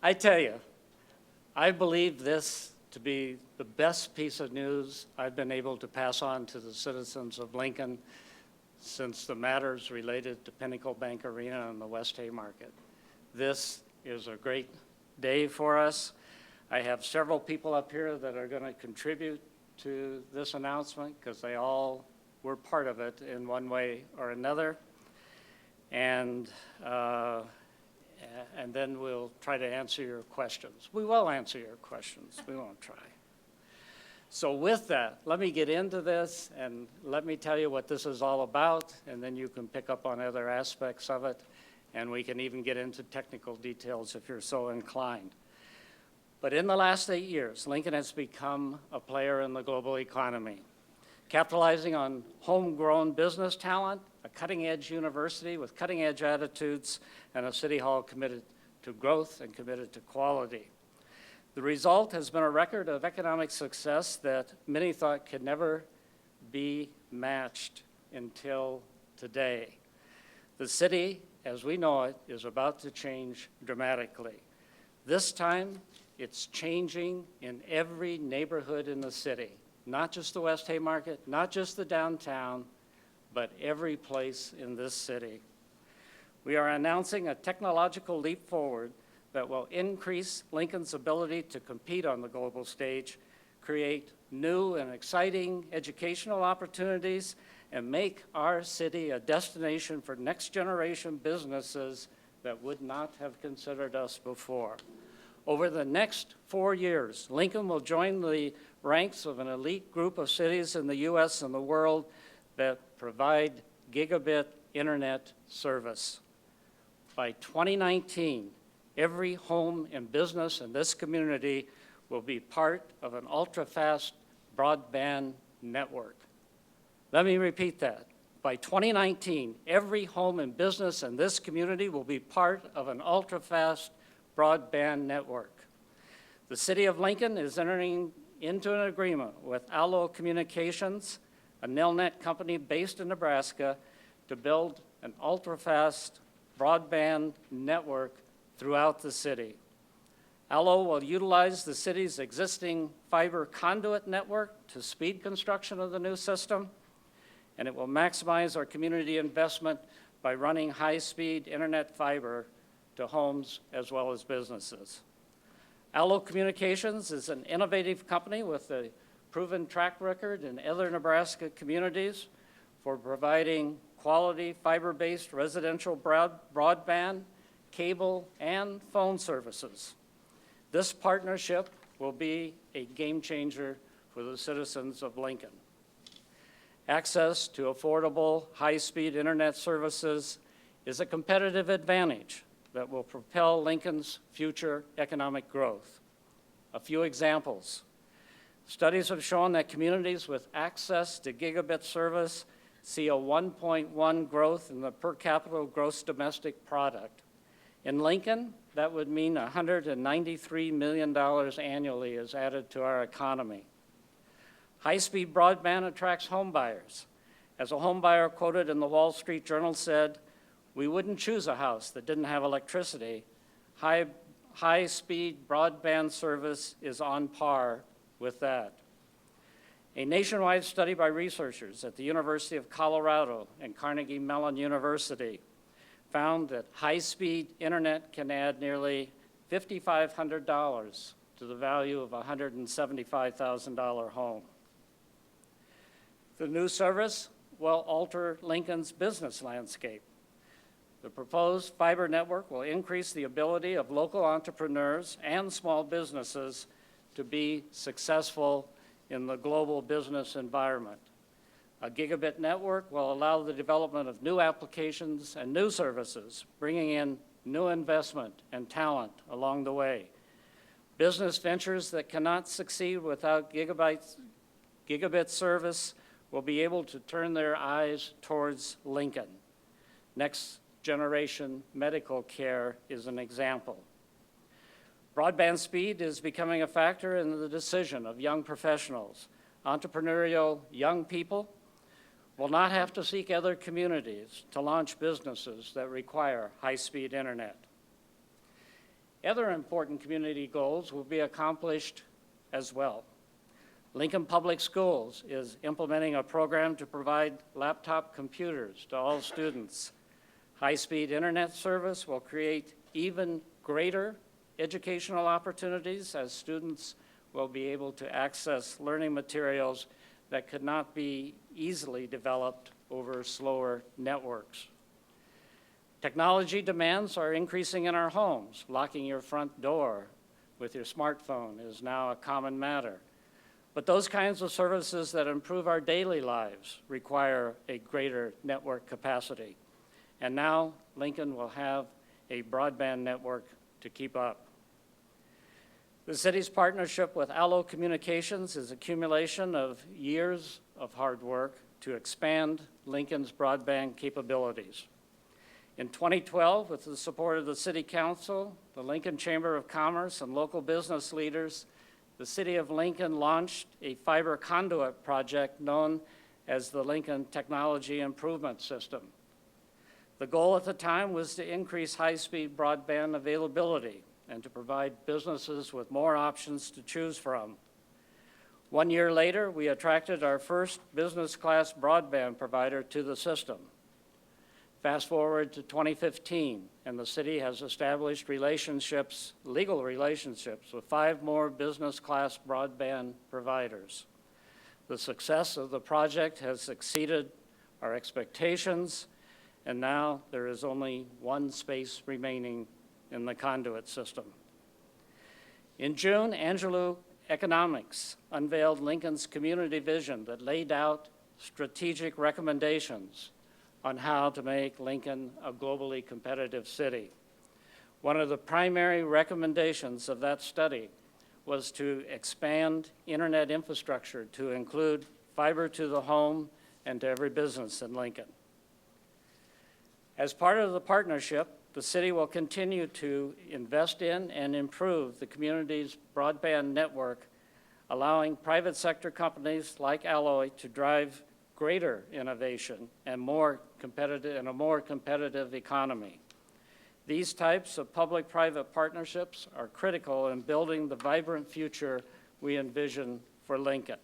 I tell you, I believe this to be the best piece of news I've been able to pass on to the citizens of Lincoln since the matters related to Pinnacle Bank Arena and the West Haymarket. This is a great day for us. I have several people up here that are going to contribute to this announcement because they all were part of it in one way or another. And then we'll try to answer your questions. We will answer your questions. We won't try. So with that, let me get into this and let me tell you what this is all about, and then you can pick up on other aspects of it, and we can even get into technical details if you're so inclined. But in the last 8 years, Lincoln has become a player in the global economy, capitalizing on homegrown business talent, a cutting-edge university with cutting-edge attitudes, and a city hall committed to growth and committed to quality. The result has been a record of economic success that many thought could never be matched until today. The city, as we know it, is about to change dramatically. This time, it's changing in every neighborhood in the city, not just the West Haymarket, not just the downtown, but every place in this city. We are announcing a technological leap forward that will increase Lincoln's ability to compete on the global stage, create new and exciting educational opportunities, and make our city a destination for next-generation businesses that would not have considered us before. Over the next 4 years, Lincoln will join the ranks of an elite group of cities in the U.S. and the world that provide gigabit internet service. By 2019, every home and business in this community will be part of an ultra-fast broadband network. Let me repeat that. By 2019, every home and business in this community will be part of an ultra-fast broadband network. The City of Lincoln is entering into an agreement with Allo Communications, a Nelnet company based in Nebraska, to build an ultra-fast broadband network throughout the city. Allo will utilize the city's existing fiber conduit network to speed construction of the new system, and it will maximize our community investment by running high-speed internet fiber to homes as well as businesses. Allo Communications is an innovative company with a proven track record in other Nebraska communities for providing quality fiber-based residential broadband, cable, and phone services. This partnership will be a game changer for the citizens of Lincoln. Access to affordable, high-speed internet services is a competitive advantage that will propel Lincoln's future economic growth. A few examples. Studies have shown that communities with access to gigabit service see a 1.1 growth in the per capita gross domestic product. In Lincoln, that would mean $193 million annually is added to our economy. High-speed broadband attracts home buyers. As a home buyer quoted in the Wall Street Journal said, "We wouldn't choose a house that didn't have electricity. High-speed broadband service is on par with that." A nationwide study by researchers at the University of Colorado and Carnegie Mellon University found that high-speed internet can add nearly $5,500 to the value of a $175,000 home. The new service will alter Lincoln's business landscape. The proposed fiber network will increase the ability of local entrepreneurs and small businesses to be successful in the global business environment. A gigabit network will allow the development of new applications and new services, bringing in new investment and talent along the way. Business ventures that cannot succeed without gigabit service will be able to turn their eyes towards Lincoln. Next generation medical care is an example. Broadband speed is becoming a factor in the decision of young professionals. Entrepreneurial young people will not have to seek other communities to launch businesses that require high-speed internet. Other important community goals will be accomplished as well. Lincoln Public Schools is implementing a program to provide laptop computers to all students. High-speed internet service will create even greater educational opportunities as students will be able to access learning materials that could not be easily developed over slower networks. Technology demands are increasing in our homes. Locking your front door with your smartphone is now a common matter. But those kinds of services that improve our daily lives require a greater network capacity. And now Lincoln will have a broadband network to keep up. The city's partnership with Allo Communications is accumulation of years of hard work to expand Lincoln's broadband capabilities. In 2012, with the support of the City Council, the Lincoln Chamber of Commerce, and local business leaders, the City of Lincoln launched a fiber conduit project known as the Lincoln Technology Improvement System. The goal at the time was to increase high-speed broadband availability and to provide businesses with more options to choose from. 1 year later, we attracted our first business-class broadband provider to the system. Fast forward to 2015, and the city has established relationships, legal relationships, with 5 more business-class broadband providers. The success of the project has exceeded our expectations, and now there is only 1 space remaining in the conduit system. In June, Angelou Economics unveiled Lincoln's community vision that laid out strategic recommendations on how to make Lincoln a globally competitive city. One of the primary recommendations of that study was to expand internet infrastructure to include fiber to the home and to every business in Lincoln. As part of the partnership, the city will continue to invest in and improve the community's broadband network, allowing private sector companies like Alloy to drive greater innovation and a more competitive economy. These types of public-private partnerships are critical in building the vibrant future we envision for Lincoln.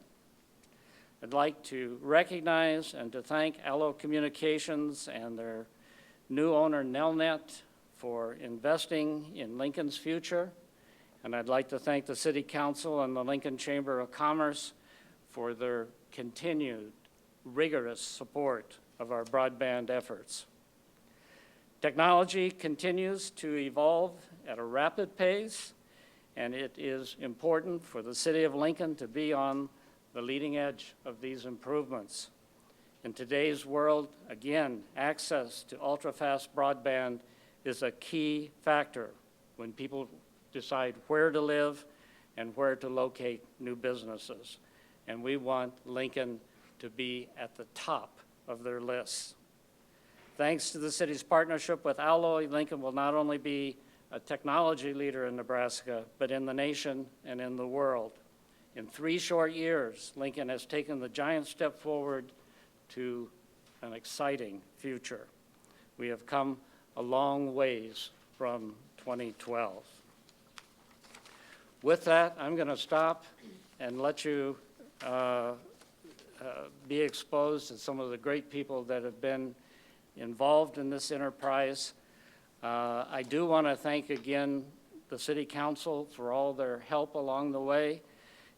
I'd like to recognize and to thank Allo Communications and their new owner, Nelnet, for investing in Lincoln's future. And I'd like to thank the City Council and the Lincoln Chamber of Commerce for their continued rigorous support of our broadband efforts. Technology continues to evolve at a rapid pace, and it is important for the City of Lincoln to be on the leading edge of these improvements. In today's world, again, access to ultra-fast broadband is a key factor when people decide where to live and where to locate new businesses. And we want Lincoln to be at the top of their lists. Thanks to the city's partnership with Alloy, Lincoln will not only be a technology leader in Nebraska, but in the nation and in the world. In 3 short years, Lincoln has taken the giant step forward to an exciting future. We have come a long ways from 2012. With that, I'm going to stop and let you be exposed to some of the great people that have been involved in this enterprise. I do want to thank again the City Council for all their help along the way.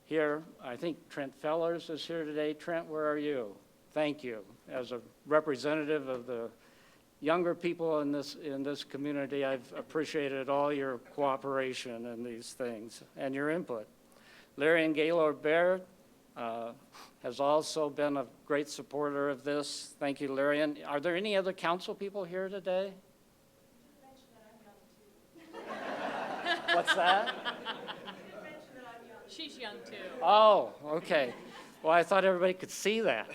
Here, I think Trent Fellers is here today. Trent, where are you? Thank you. As a representative of the younger people in this community, I've appreciated all your cooperation in these things and your input. Larry and Gaylord Baird has also been a great supporter of this. Thank you, Larry. And are there any other council people here today? What's that? She's young too. Oh, okay. Well, I thought everybody could see that.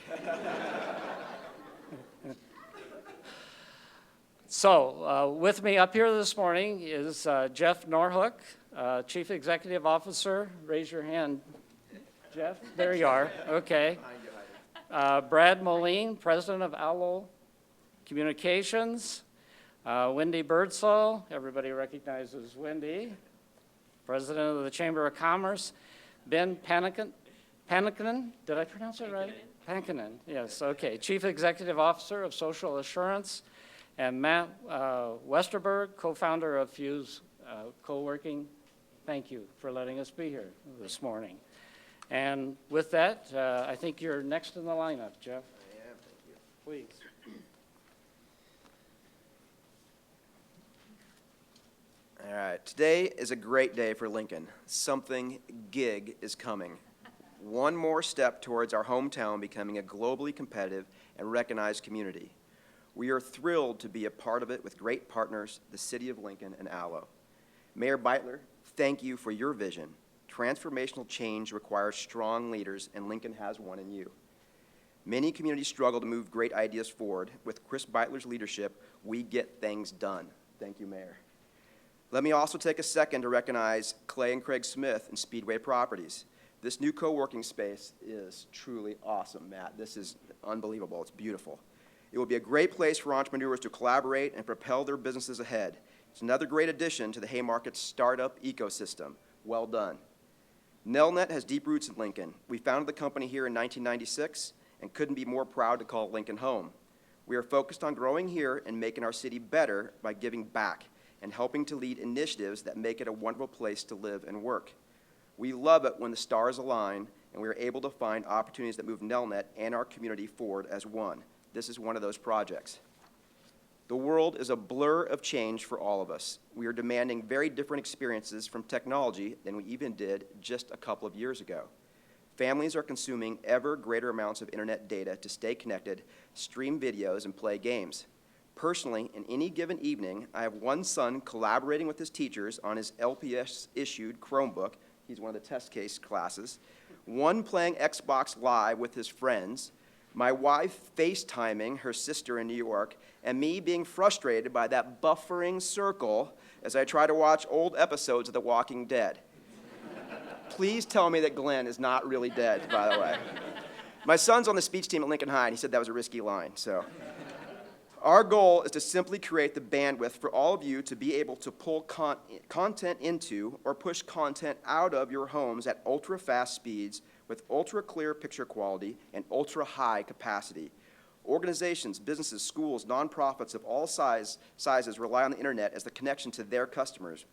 So, with me up here this morning is Jeff Norhook, Chief Executive Officer. Raise your hand, Jeff. There you are. Okay. Brad Moline, President of Allo Communications. Wendy Birdsall, everybody recognizes Wendy, President of the Chamber of Commerce. Ben Panikanen, did I pronounce it right? Panikanen, yes, okay. Chief Executive Officer of Social Assurance. And Matt Westerberg, co-founder of Fuse Co-working. Thank you for letting us be here this morning. And with that, I think you're next in the lineup, Jeff. I am, thank you. Please. All right, today is a great day for Lincoln. Something gig is coming. One more step towards our hometown becoming a globally competitive and recognized community. We are thrilled to be a part of it with great partners, the City of Lincoln and ALLO. Mayor Beitler, thank you for your vision. Transformational change requires strong leaders, and Lincoln has one in you. Many communities struggle to move great ideas forward. With Chris Beitler's leadership, we get things done. Thank you, Mayor. Let me also take a second to recognize Clay and Craig Smith and Speedway Properties. This new co-working space is truly awesome, Matt. This is unbelievable. It's beautiful. It will be a great place for entrepreneurs to collaborate and propel their businesses ahead. It's another great addition to the Haymarket startup ecosystem. Well done. Nelnet has deep roots in Lincoln. We founded the company here in 1996 and couldn't be more proud to call Lincoln home. We are focused on growing here and making our city better by giving back and helping to lead initiatives that make it a wonderful place to live and work. We love it when the stars align and we are able to find opportunities that move Nelnet and our community forward as one. This is one of those projects. The world is a blur of change for all of us. We are demanding very different experiences from technology than we even did just a couple of years ago. Families are consuming ever greater amounts of internet data to stay connected, stream videos, and play games. Personally, in any given evening, I have one son collaborating with his teachers on his LPS-issued Chromebook. He's one of the test case classes. One playing Xbox Live with his friends. My wife FaceTiming her sister in New York, and me being frustrated by that buffering circle as I try to watch old episodes of The Walking Dead. Please tell me that Glenn is not really dead, by the way. My son's on the speech team at Lincoln High, and he said that was a risky line, so. Our goal is to simply create the bandwidth for all of you to be able to pull content into or push content out of your homes at ultra-fast speeds with ultra-clear picture quality and ultra-high capacity. Organizations, businesses, schools, nonprofits of all sizes rely on the internet as the connection to their customers.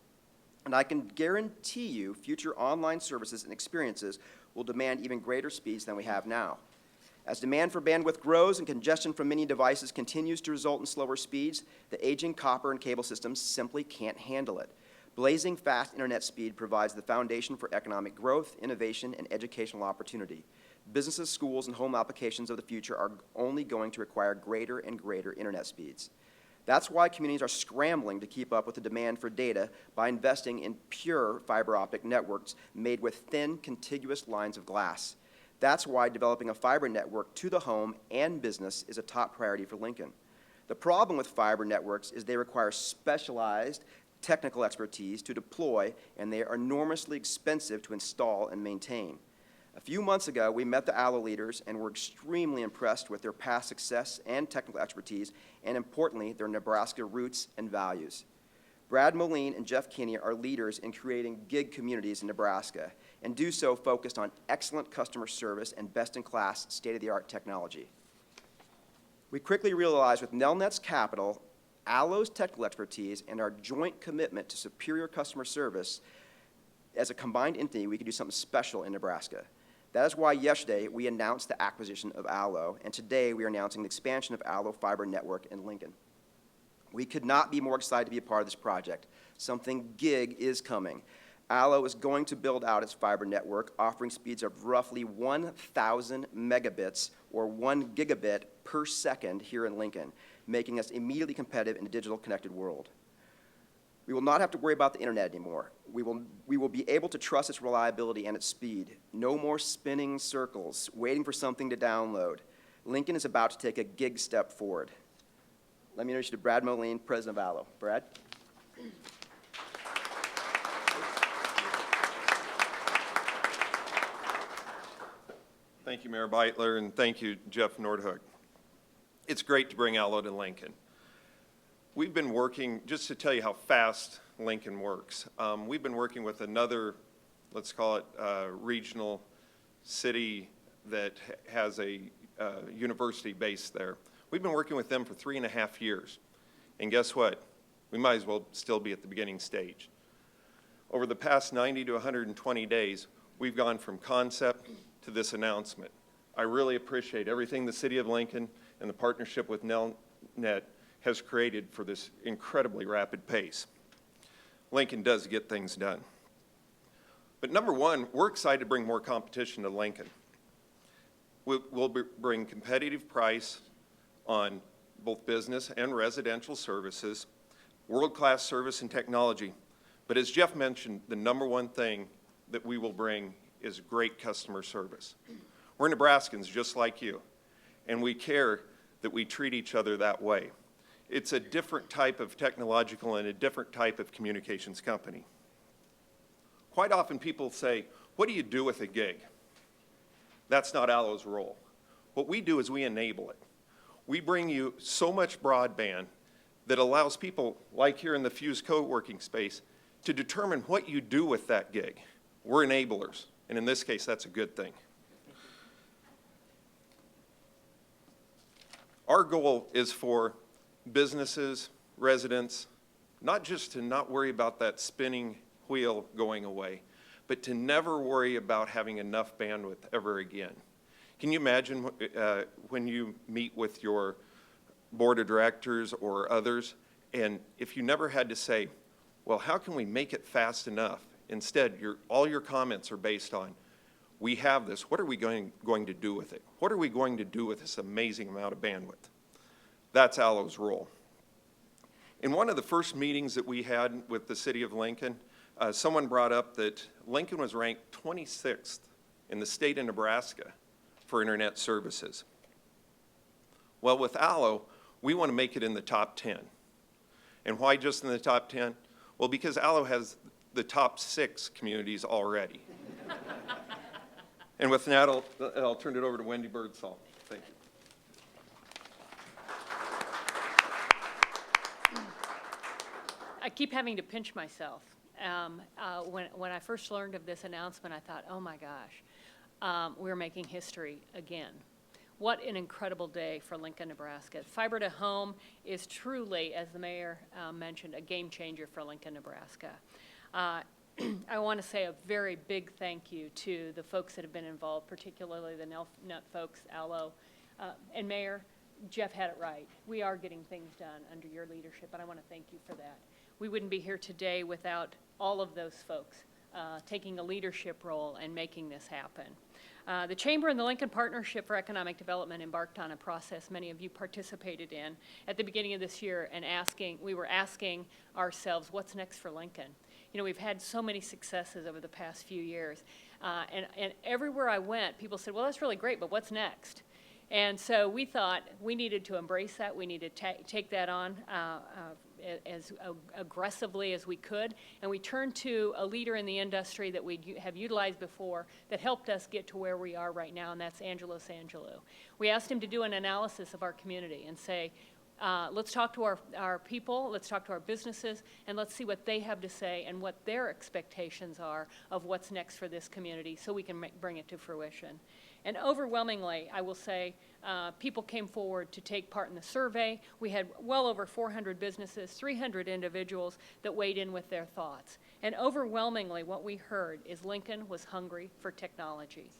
And I can guarantee you future online services and experiences will demand even greater speeds than we have now. As demand for bandwidth grows and congestion from many devices continues to result in slower speeds, the aging copper and cable systems simply can't handle it. Blazing fast internet speed provides the foundation for economic growth, innovation, and educational opportunity. Businesses, schools, and home applications of the future are only going to require greater and greater internet speeds. That's why communities are scrambling to keep up with the demand for data by investing in pure fiber optic networks made with thin, contiguous lines of glass. That's why developing a fiber network to the home and business is a top priority for Lincoln. The problem with fiber networks is they require specialized technical expertise to deploy, and they are enormously expensive to install and maintain. A few months ago, we met the ALLO leaders and were extremely impressed with their past success and technical expertise, and importantly, their Nebraska roots and values. Brad Moline and Jeff Kinney are leaders in creating gig communities in Nebraska, and do so focused on excellent customer service and best-in-class state-of-the-art technology. We quickly realized with Nelnet's capital, ALLO's technical expertise, and our joint commitment to superior customer service, as a combined entity, we could do something special in Nebraska. That is why yesterday we announced the acquisition of ALLO, and today we are announcing the expansion of ALLO Fiber Network in Lincoln. We could not be more excited to be a part of this project. Something gig is coming. ALLO is going to build out its fiber network, offering speeds of roughly 1,000 megabits or 1 gigabit per second here in Lincoln, making us immediately competitive in a digital connected world. We will not have to worry about the internet anymore. We will be able to trust its reliability and its speed. No more spinning circles, waiting for something to download. Lincoln is about to take a gig step forward. Let me introduce you to Brad Moline, President of ALLO. Brad? Thank you, Mayor Beitler, and thank you, Jeff Nordhook. It's great to bring ALLO to Lincoln. We've been working, just to tell you how fast Lincoln works, we've been working with another, let's call it regional city that has a university base there. We've been working with them for 3.5 years. And guess what? We might as well still be at the beginning stage. Over the past 90 to 120 days, we've gone from concept to this announcement. I really appreciate everything the City of Lincoln and the partnership with Nelnet has created for this incredibly rapid pace. Lincoln does get things done. But number one, we're excited to bring more competition to Lincoln. We'll bring competitive price on both business and residential services, world-class service and technology. But as Jeff mentioned, the number one thing that we will bring is great customer service. We're Nebraskans just like you, and we care that we treat each other that way. It's a different type of technological and a different type of communications company. Quite often people say, what do you do with a gig? That's not Allo's role. What we do is we enable it. We bring you so much broadband that allows people, like here in the Fuse co-working space, to determine what you do with that gig. We're enablers, and in this case, that's a good thing. Our goal is for businesses, residents, not just to not worry about that spinning wheel going away, but to never worry about having enough bandwidth ever again. Can you imagine when you meet with your board of directors or others, and if you never had to say, well, how can we make it fast enough? Instead, all your comments are based on, we have this, what are we going to do with it? What are we going to do with this amazing amount of bandwidth? That's Allo's role. In one of the first meetings that we had with the City of Lincoln, someone brought up that Lincoln was ranked 26th in the state of Nebraska for internet services. Well, with Allo, we want to make it in the top 10. And why just in the top 10? Well, because Allo has the top 6 communities already. And with that, I'll turn it over to Wendy Birdsall. Thank you. I keep having to pinch myself. When I first learned of this announcement, I thought, oh my gosh, we're making history again. What an incredible day for Lincoln, Nebraska. Fiber to home is truly, as the mayor mentioned, a game changer for Lincoln, Nebraska. I want to say a very big thank you to the folks that have been involved, particularly the Nelnet folks, Allo, and Mayor, Jeff had it right. We are getting things done under your leadership, and I want to thank you for that. We wouldn't be here today without all of those folks taking a leadership role and making this happen. The Chamber and the Lincoln Partnership for Economic Development embarked on a process many of you participated in at the beginning of this year, and we were asking ourselves, what's next for Lincoln? You know, we've had so many successes over the past few years, and everywhere I went, people said, well, that's really great, but what's next? And so we thought we needed to embrace that. We needed to take that on as aggressively as we could. And we turned to a leader in the industry that we have utilized before that helped us get to where we are right now, and that's Angelo Sangelo. We asked him to do an analysis of our community and say, let's talk to our people, let's talk to our businesses, and let's see what they have to say and what their expectations are of what's next for this community so we can bring it to fruition. And overwhelmingly, I will say, people came forward to take part in the survey. We had well over 400 businesses, 300 individuals that weighed in with their thoughts. And overwhelmingly, what we heard is Lincoln was hungry for technology.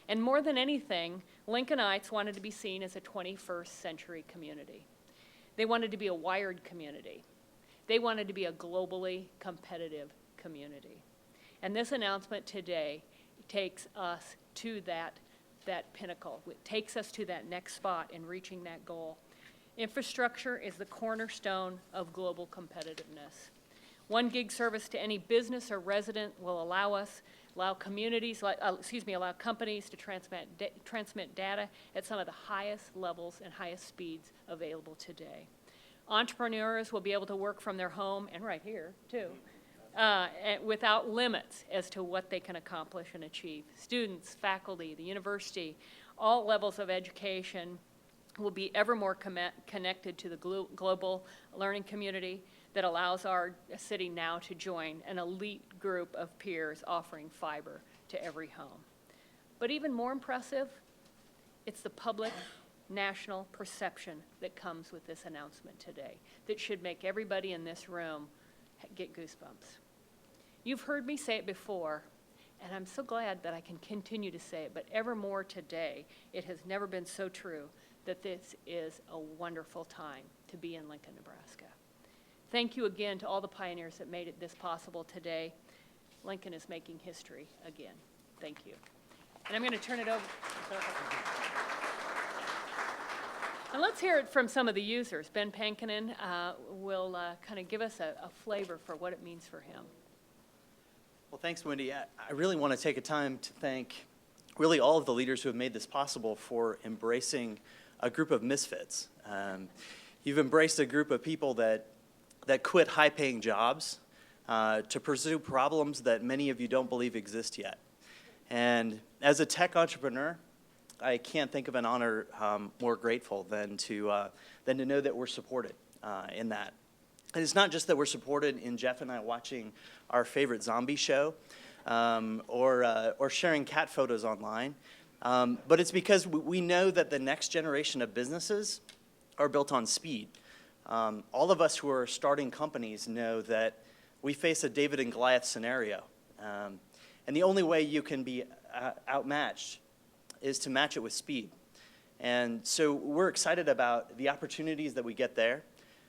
And more than anything, Lincolnites wanted to be seen as a 21st century community. They wanted to be a wired community. They wanted to be a globally competitive community. And this announcement today takes us to that pinnacle. It takes us to that next spot in reaching that goal. Infrastructure is the cornerstone of global competitiveness. 1 gig service to any business or resident will allow companies to transmit data at some of the highest levels and highest speeds available today. Entrepreneurs will be able to work from their home, and right here too, without limits as to what they can accomplish and achieve. Students, faculty, the university, all levels of education will be ever more connected to the global learning community that allows our city now to join an elite group of peers offering fiber to every home. But even more impressive, it's the public national perception that comes with this announcement today that should make everybody in this room get goosebumps. You've heard me say it before, and I'm so glad that I can continue to say it, but ever more today, it has never been so true that this is a wonderful time to be in Lincoln, Nebraska. Thank you again to all the pioneers that made this possible today. Lincoln is making history again. Thank you. And I'm going to turn it over. And let's hear it from some of the users. Ben Pankinen will kind of give us a flavor for what it means for him. Well, thanks, Wendy. I really want to take a time to thank really all of the leaders who have made this possible for embracing a group of misfits. You've embraced a group of people that quit high-paying jobs to pursue problems that many of you don't believe exist yet. And as a tech entrepreneur, I can't think of an honor more grateful than to know that we're supported in that. And it's not just that we're supported in Jeff and I watching our favorite zombie show or sharing cat photos online, but it's because we know that the next generation of businesses are built on speed. All of us who are starting companies know that we face a David and Goliath scenario. And the only way you can be outmatched is to match it with speed. And so we're excited about the opportunities that we get there.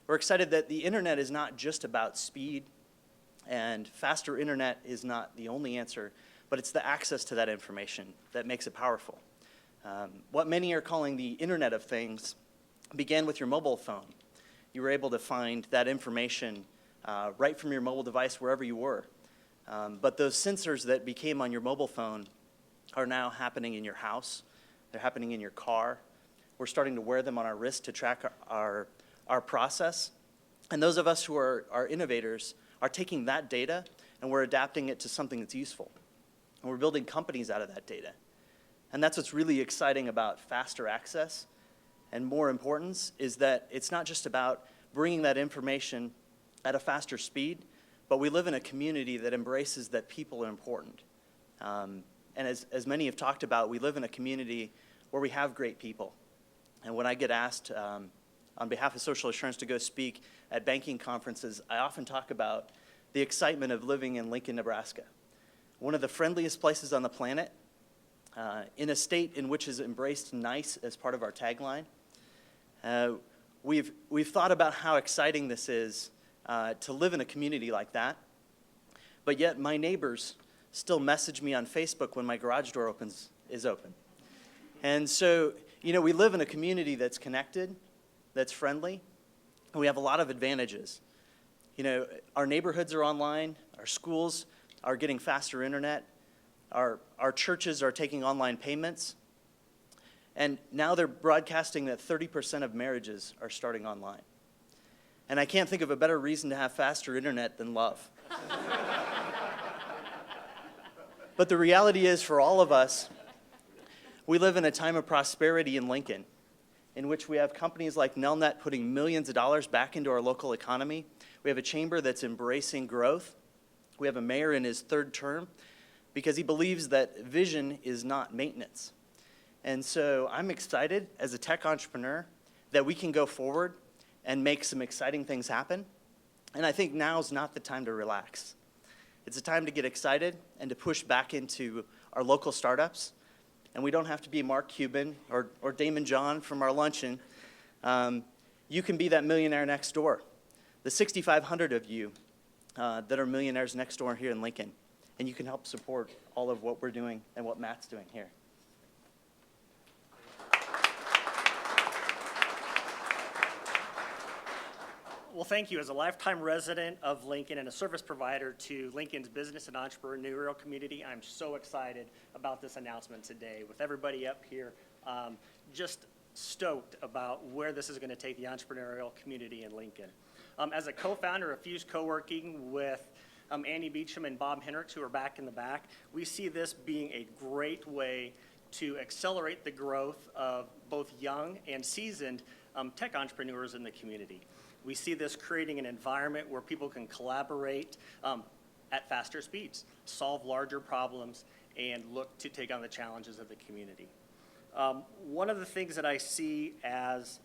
We're excited that the internet is not just about speed, and faster internet is not the only answer, but it's the access to that information that makes it powerful. What many are calling the Internet of Things began with your mobile phone. You were able to find that information right from your mobile device wherever you were. But those sensors that became on your mobile phone are now happening in your house. They're happening in your car. We're starting to wear them on our wrist to track our process. And those of us who are innovators are taking that data and we're adapting it to something that's useful. And we're building companies out of that data. And that's what's really exciting about faster access. And more importance is that it's not just about bringing that information at a faster speed, but we live in a community that embraces that people are important. And as many have talked about, we live in a community where we have great people. And when I get asked on behalf of Social Assurance to go speak at banking conferences, I often talk about the excitement of living in Lincoln, Nebraska. One of the friendliest places on the planet, in a state in which is embraced nice as part of our tagline. We've thought about how exciting this is to live in a community like that, but yet my neighbors still message me on Facebook when my garage door is open. And so, we live in a community that's connected, that's friendly, and we have a lot of advantages. Our neighborhoods are online, our schools are getting faster internet, our churches are taking online payments, and now they're broadcasting that 30% of marriages are starting online. And I can't think of a better reason to have faster internet than love. But the reality is, for all of us, we live in a time of prosperity in Lincoln, in which we have companies like Nelnet putting millions of dollars back into our local economy. We have a chamber that's embracing growth. We have a mayor in his third term because he believes that vision is not maintenance. And so I'm excited as a tech entrepreneur that we can go forward and make some exciting things happen. And I think now's not the time to relax. It's a time to get excited and to push back into our local startups. And we don't have to be Mark Cuban or Damon John from our luncheon. You can be that millionaire next door. The 6,500 of you that are millionaires next door here in Lincoln. And you can help support all of what we're doing and what Matt's doing here. Well, thank you. As a lifetime resident of Lincoln and a service provider to Lincoln's business and entrepreneurial community, I'm so excited about this announcement today. With everybody up here, just stoked about where this is going to take the entrepreneurial community in Lincoln. As a co-founder of Fuse Co-working with Andy Beecham and Bob Hendricks, who are back in the back, we see this being a great way to accelerate the growth of both young and seasoned tech entrepreneurs in the community. We see this creating an environment where people can collaborate at faster speeds, solve larger problems, and look to take on the challenges of the community. One of the things that I see as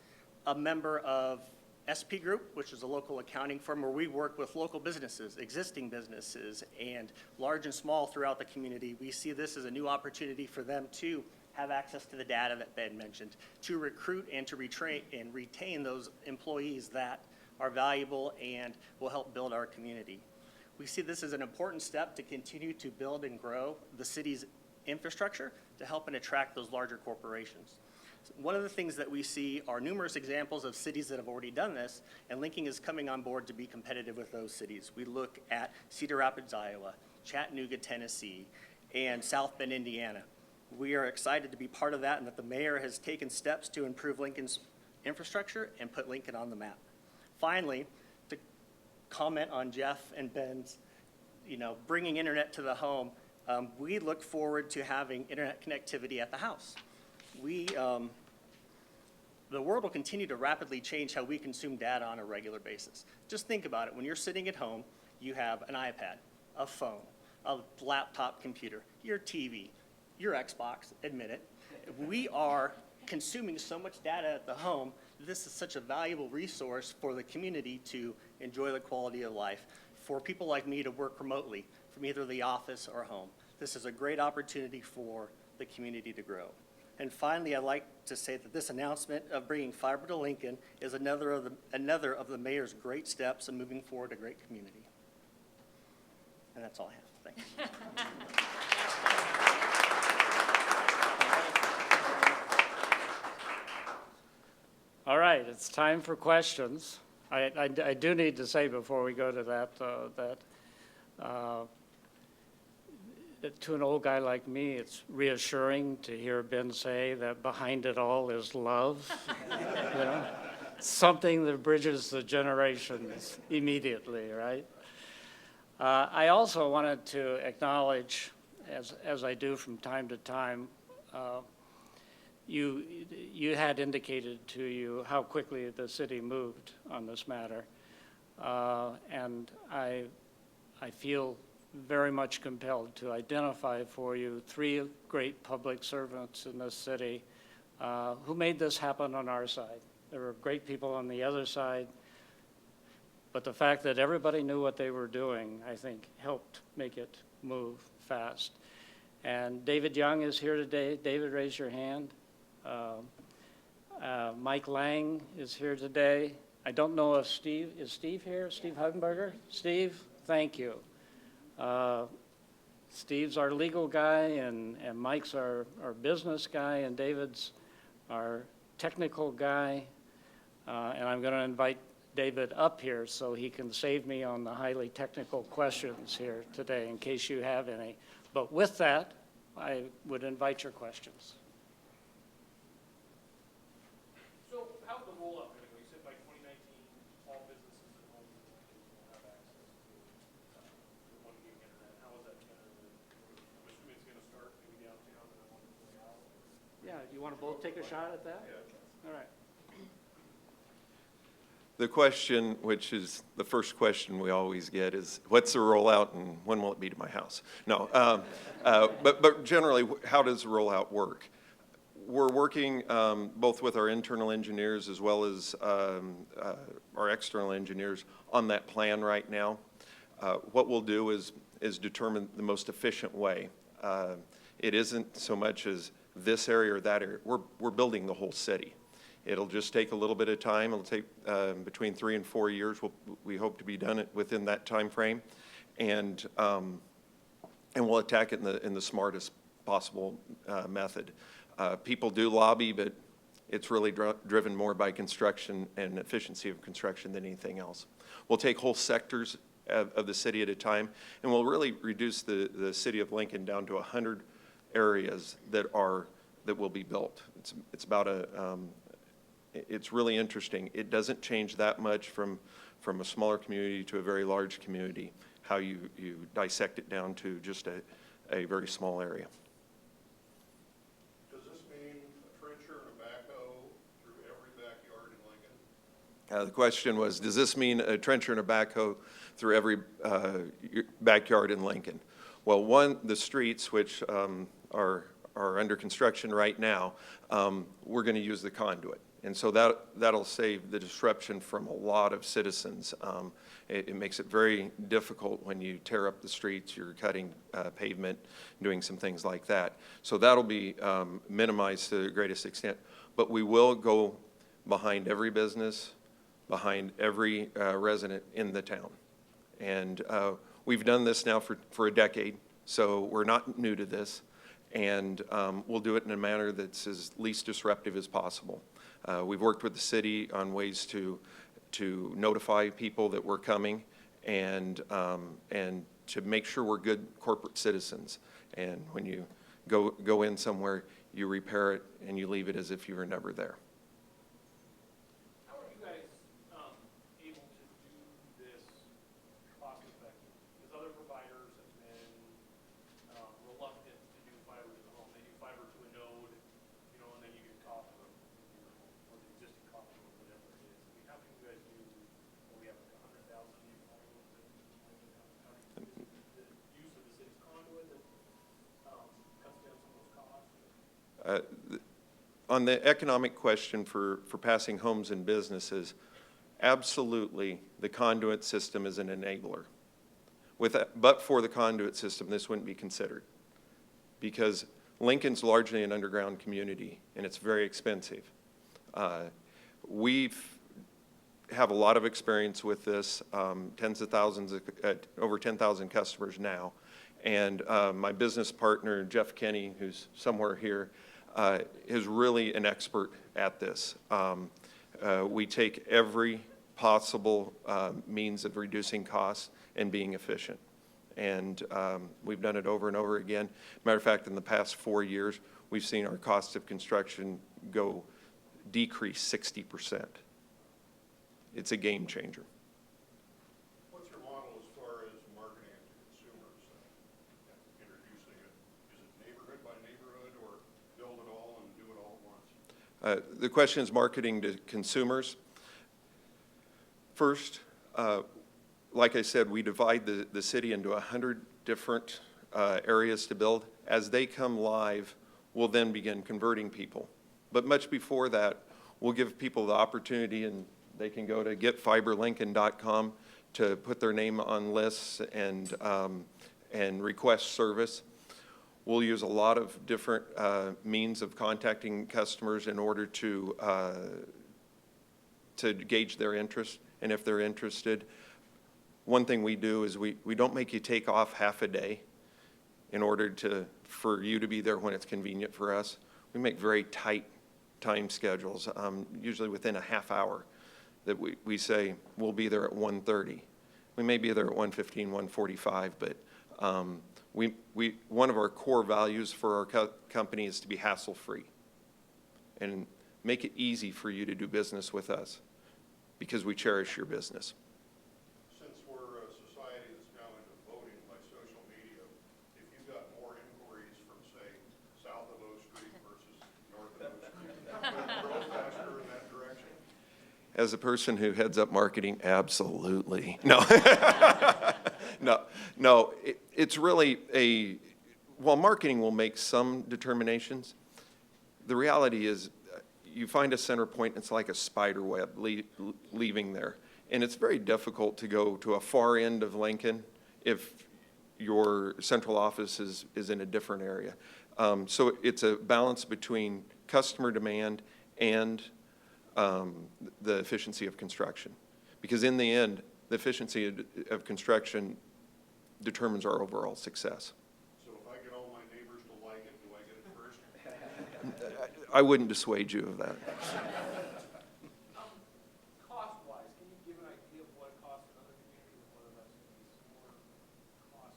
a member of SP Group, which is a local accounting firm where we work with local businesses, existing businesses, and large and small throughout the community, we see this as a new opportunity for them to have access to the data that Ben mentioned, to recruit and to retrain and retain those employees that are valuable and will help build our community. We see this as an important step to continue to build and grow the city's infrastructure to help and attract those larger corporations. One of the things that we see are numerous examples of cities that have already done this, and Lincoln is coming on board to be competitive with those cities. We look at Cedar Rapids, Iowa, Chattanooga, Tennessee, and South Bend, Indiana. We are excited to be part of that and that the mayor has taken steps to improve Lincoln's infrastructure and put Lincoln on the map. Finally, to comment on Jeff and Ben's, bringing internet to the home, we look forward to having internet connectivity at the house. The world will continue to rapidly change how we consume data on a regular basis. Just think about it. When you're sitting at home, you have an iPad, a phone, a laptop computer, your TV, your Xbox, admit it. We are consuming so much data at the home. This is such a valuable resource for the community to enjoy the quality of life, for people like me to work remotely from either the office or home. This is a great opportunity for the community to grow. And finally, I'd like to say that this announcement of bringing fiber to Lincoln is another of the mayor's great steps in moving forward a great community. And that's all I have. Thanks. All right, it's time for questions. I do need to say before we go to that, that to an old guy like me, it's reassuring to hear Ben say that behind it all is love. Something that bridges the generations immediately, right? I also wanted to acknowledge, as I do from time to time, you had indicated to you how quickly the city moved on this matter. And I feel very much compelled to identify for you 3 great public servants in this city who made this happen on our side. There were great people on the other side, but the fact that everybody knew what they were doing, I think, helped make it move fast. And David Young is here today. David, raise your hand. Mike Lang is here today. I don't know if is Steve here? Steve Hugenberger? Steve, thank you. Steve's our legal guy, and Mike's our business guy, and David's our technical guy. And I'm going to invite David up here so he can save me on the highly technical questions here today in case you have any. But with that, I would invite your questions. So how's the rollout going to go? You said by 2019, all businesses and homes in Lincoln will have access to the 1 gig internet. How is that going to, I'm assuming it's going to start maybe downtown and then 1 way out? Yeah, you want to both take a shot at that? Yeah. All right. The question, which is the first question we always get, is what's the rollout and when will it be to my house? No, but generally, how does the rollout work? We're working both with our internal engineers as well as our external engineers on that plan right now. What we'll do is determine the most efficient way. It isn't so much as this area or that area. We're building the whole city. It'll just take a little bit of time. It'll take between 3 and 4 years. We hope to be done within that time frame, and we'll attack it in the smartest possible method. People do lobby, but it's really driven more by construction and efficiency of construction than anything else. We'll take whole sectors of the city at a time, and we'll really reduce the city of Lincoln down to 100 areas that will be built. It's about it's really interesting. It doesn't change that much from a smaller community to a very large community, how you dissect it down to just a very small area. The question was, does this mean a trencher and a backhoe through every backyard in Lincoln? Well, one, the streets, which are under construction right now, we're going to use the conduit. And so that'll save the disruption from a lot of citizens. It makes it very difficult when you tear up the streets, you're cutting pavement, doing some things like that. So that'll be minimized to the greatest extent. But we will go behind every business, behind every resident in the town. And we've done this now for a decade, so we're not new to this. And we'll do it in a manner that's as least disruptive as possible. We've worked with the city on ways to notify people that we're coming and to make sure we're good corporate citizens. And when you go in somewhere, you repair it and you leave it as if you were never there. How are you guys able to do this cost effective? Because other providers have been reluctant to do fiber to the home. They do fiber to a node, you know, and then you get copper, or the existing copper, or whatever it is. I mean, how can you guys do, well, we have like 100,000 new homes and the use of the city's conduit that cuts down some of those costs? On the economic question for passing homes and businesses, absolutely, the conduit system is an enabler. But for the conduit system, this wouldn't be considered, because Lincoln's largely an underground community, and it's very expensive. We have a lot of experience with this, tens of thousands, over 10,000 customers now. And my business partner, Jeff Kenny, who's somewhere here, is really an expert at this. We take every possible means of reducing costs and being efficient. And we've done it over and over again. Matter of fact, in the past 4 years, we've seen our cost of construction decrease 60%. It's a game changer. What's your model as far as marketing it to consumers, introducing it? Is it neighborhood by neighborhood, or build it all and do it all at once? The question is marketing to consumers. First, like I said, we divide the city into 100 different areas to build. As they come live, we'll then begin converting people. But much before that, we'll give people the opportunity, and they can go to getfiberlincoln.com to put their name on lists and request service. We'll use a lot of different means of contacting customers in order to gauge their interest. And if they're interested, one thing we do is we don't make you take off half a day in order for you to be there when it's convenient for us. We make very tight time schedules, usually within a half hour, that we say we'll be there at 1:30. We may be there at 1:15, 1:45, but one of our core values for our company is to be hassle-free and make it easy for you to do business with us, because we cherish your business. Since we're a society that's now into voting by social media, if you've got more inquiries from, say, south of O Street versus north of O Street, will it grow faster in that direction? As a person who heads up marketing, absolutely. No. No, it's really while marketing will make some determinations, the reality is you find a center point, and it's like a spider web leaving there. And it's very difficult to go to a far end of Lincoln if your central office is in a different area. So it's a balance between customer demand and the efficiency of construction. Because in the end, the efficiency of construction determines our overall success. So if I get all my neighbors to like it, do I get it first? I wouldn't dissuade you of that. Cost-wise, can you give an idea of what it costs in other communities, and whether that's going to be similar cost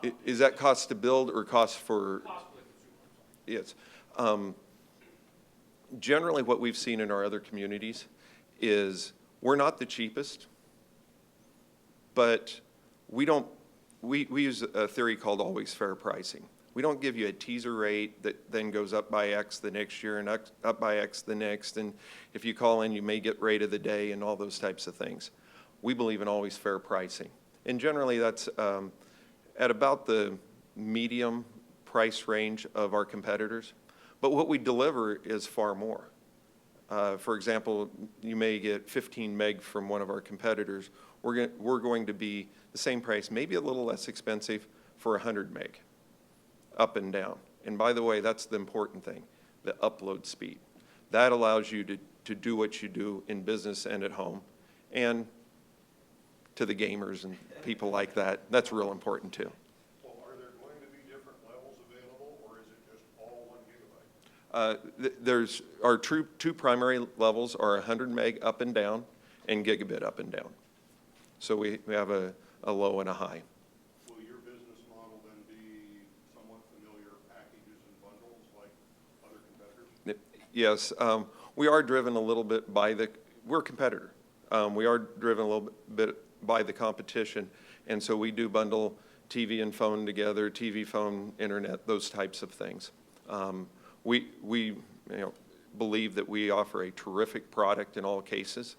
here? Is that cost to build or cost for? Cost for the consumer, I'm sorry. Yes. Generally, what we've seen in our other communities is we're not the cheapest, but we use a theory called always fair pricing. We don't give you a teaser rate that then goes up by X the next year and up by X the next, and if you call in, you may get rate of the day and all those types of things. We believe in always fair pricing. And generally, that's at about the medium price range of our competitors. But what we deliver is far more. For example, you may get 15 meg from one of our competitors. We're going to be the same price, maybe a little less expensive for 100 meg, up and down. And by the way, that's the important thing, the upload speed. That allows you to do what you do in business and at home. And to the gamers and people like that, that's real important too. Well, are there going to be different levels available, or is it just all 1 gigabyte? There's our two primary levels are 100 meg up and down and gigabit up and down. So we have a low and a high. Will your business model then be somewhat familiar packages and bundles like other competitors? Yes, we are driven a little bit by we're a competitor. We are driven a little bit by the competition, and so we do bundle TV and phone together, TV, phone, internet, those types of things. We believe that we offer a terrific product in all cases,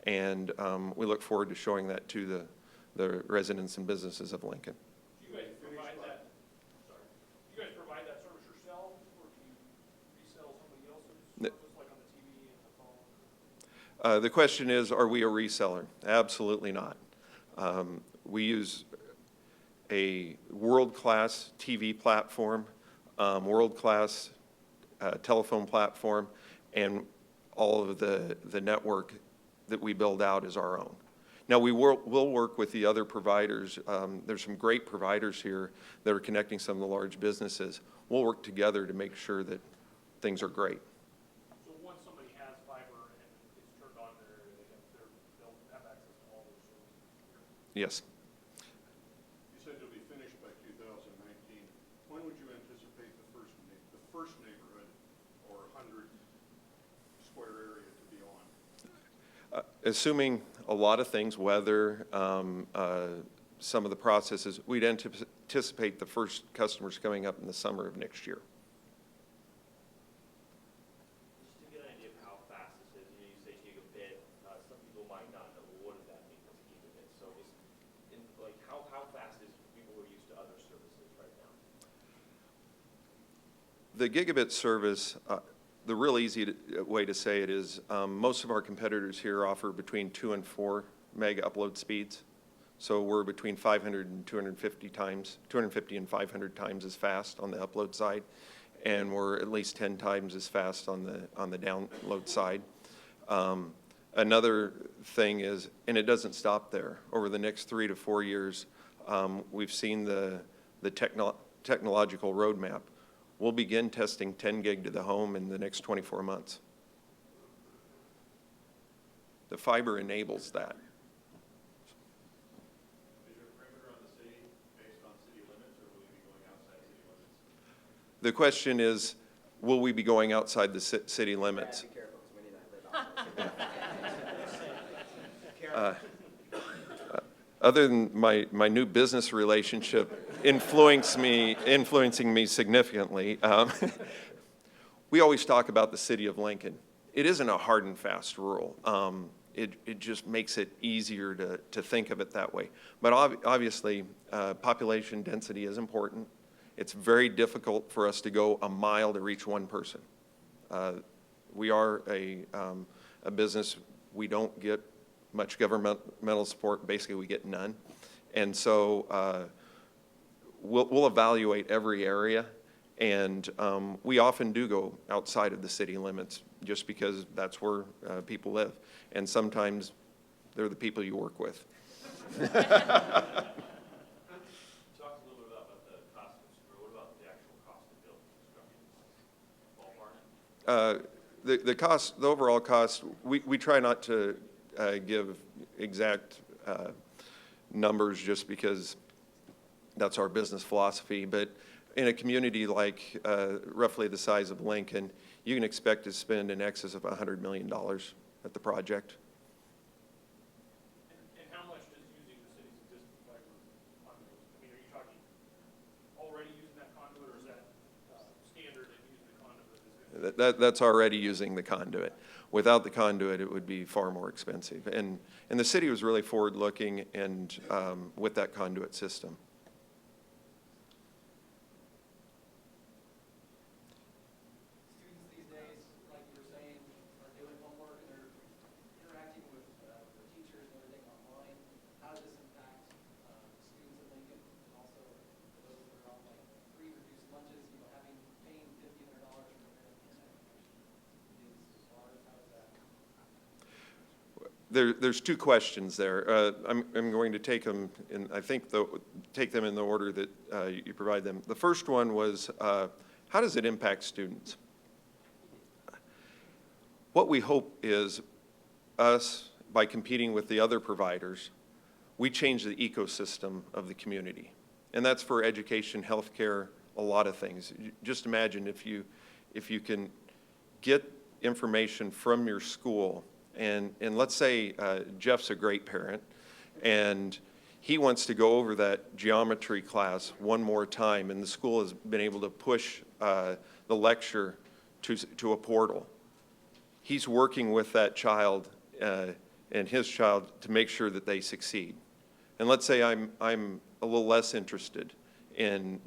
and we look forward to showing that to the residents and businesses of Lincoln. Do you guys provide that, do you guys provide that service yourself, or do you resell somebody else's service, like on the TV and the phone? The question is, are we a reseller? Absolutely not. We use a world-class TV platform, world-class telephone platform, and all of the network that we build out is our own. Now, we'll work with the other providers. There's some great providers here that are connecting some of the large businesses. We'll work together to make sure that things are great. So once somebody has fiber and it's turned on there, they'll have access to all those services? Yes. You said you'll be finished by 2019. When would you anticipate the first neighborhood or 100 square area to be on? Assuming a lot of things, weather, some of the processes, we'd anticipate the first customers coming up in the summer of next year. Just to get an idea of how fast this is, you say gigabit, some people might not know, well, what does that mean, what's gigabit? So just, how fast is people who are used to other services right now? The gigabit service, the real easy way to say it is most of our competitors here offer between 2 and 4 meg upload speeds. So we're between 500 and 250 times, 250 and 500 times as fast on the upload side, and we're at least 10 times as fast on the download side. Another thing is, and it doesn't stop there, over the next 3 to 4 years, we've seen the technological roadmap. We'll begin testing 10 gig to the home in the next 24 months. The fiber enables that. Is your perimeter on the city based on city limits, or will you be going outside city limits? The question is, will we be going outside the city limits? Be careful, because Wendy and I live outside. Other than my new business relationship influencing me significantly, we always talk about the city of Lincoln. It isn't a hard and fast rule. It just makes it easier to think of it that way. But obviously, population density is important. It's very difficult for us to go a mile to reach one person. We are a business, we don't get much governmental support. Basically, we get none. And so we'll evaluate every area, and we often do go outside of the city limits just because that's where people live. And sometimes they're the people you work with. You talked a little bit about the cost of screw. What about the actual cost to build construction? Ballpark? The cost, the overall cost, we try not to give exact numbers just because that's our business philosophy. But in a community like roughly the size of Lincoln, you can expect to spend in excess of $100 million at the project. And how much does using the city's existing fiber conduit? I mean, are you talking already using that conduit, or is That's already using the conduit. Without the conduit, it would be far more expensive. And the city was really forward-looking and with that conduit system. Students these days, like you were saying, are doing homework and they're interacting with teachers and everything online. How does this impact students at Lincoln, and also for those that are on like free reduced lunches, paying $1,500 for their internet connection? Is ours, how does that? There's two questions there. I'm going to take them in, I think, take them in the order that you provide them. The first one was, how does it impact students? What we hope is us, by competing with the other providers, we change the ecosystem of the community. And that's for education, healthcare, a lot of things. Just imagine if you can get information from your school, and let's say Jeff's a great parent, and he wants to go over that geometry class one more time, and the school has been able to push the lecture to a portal. He's working with that child and his child to make sure that they succeed. And let's say I'm a little less interested in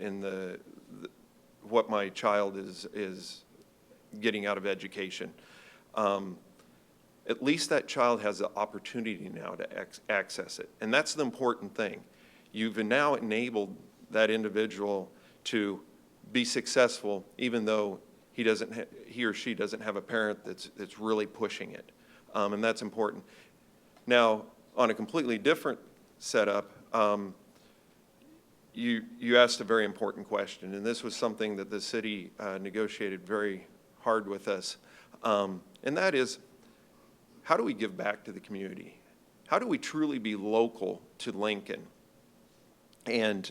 what my child is getting out of education. At least that child has the opportunity now to access it. And that's the important thing. You've now enabled that individual to be successful even though he or she doesn't have a parent that's really pushing it. And that's important. Now, on a completely different setup, you asked a very important question, and this was something that the city negotiated very hard with us. And that is, how do we give back to the community? How do we truly be local to Lincoln? And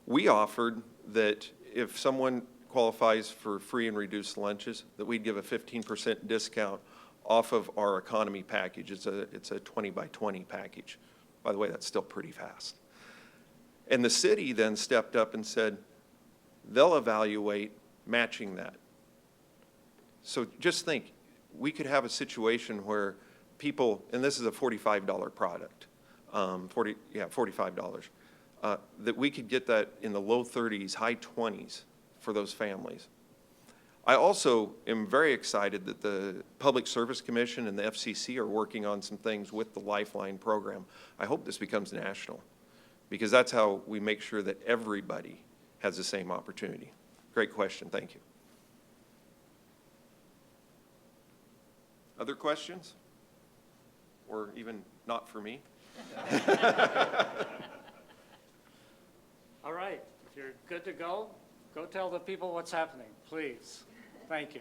we offered that if someone qualifies for free and reduced lunches, that we'd give a 15% discount off of our economy package. It's a 20 by 20 package. By the way, that's still pretty fast. And the city then stepped up and said they'll evaluate matching that. So just think, we could have a situation where people, and this is a $45 product, $45, that we could get that in the low 30s, high 20s for those families. I also am very excited that the Public Service Commission and the FCC are working on some things with the Lifeline program. I hope this becomes national, because that's how we make sure that everybody has the same opportunity. Great question, thank you. Other questions? Or even not for me? All right, if you're good to go, go tell the people what's happening, please. Thank you.